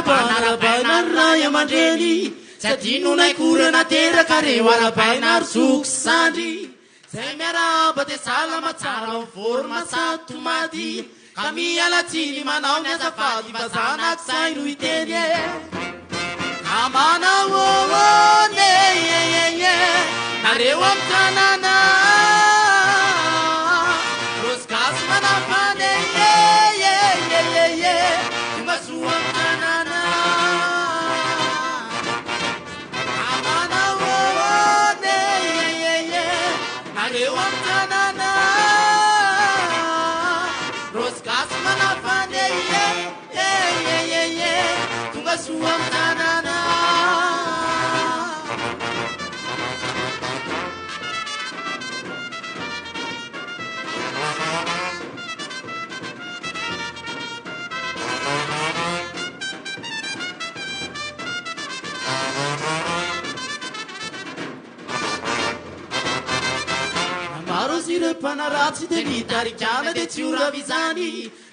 arabaina ry ray aman-dreny tsy adino naikorana teraka reo arabaina ry zoko sandry zay miaraba de salama tsara mivorona satomady ka mialatsiny manao ny azafady fa zanaksay ro iteny ka manao ône nareo amy tanàna rosgasy manafane tonga soa amy tanàna ka manao ône nareo amy tanàna rosgasy manafane tonga soa amy tanàna maro azy ireo mpanaratsy de nitarikana de tsy oravizany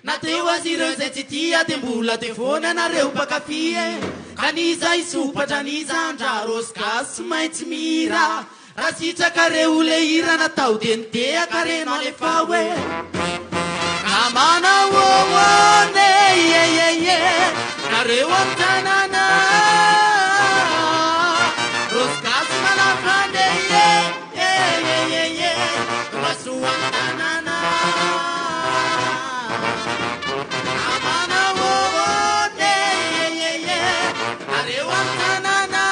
na teo azy ireo zay tsy tia de mbola de vony anareo mpakafie ka niza isopatra niza andra rosgasy tsy maintsy mihira raha sitrakareo le hira natao de nidehaka reno alefa hoe ka manao ône nareo amy tanàna rosgasy manafane tonga soa amy tanàna ka manao ône nareo amy tanàna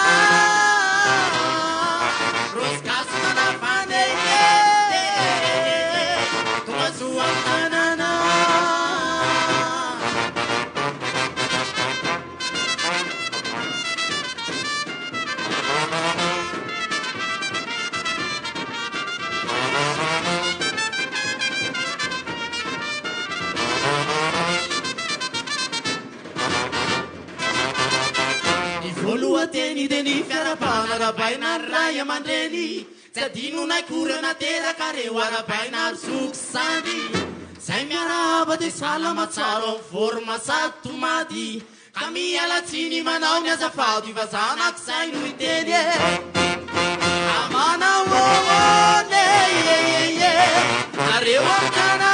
rosgasy manafane tonga soa amy tanàna voalohateny de ny fiarabana arabaina ry ray aman-dreny tsy adino naikorana teraka reo arabaina ry zoko sandry zay miaraba de salama tsara amy vorona satomady ka mialatsiny manao ny azafady fa zanaksay no iteny ka manao ône nareo amy tanàna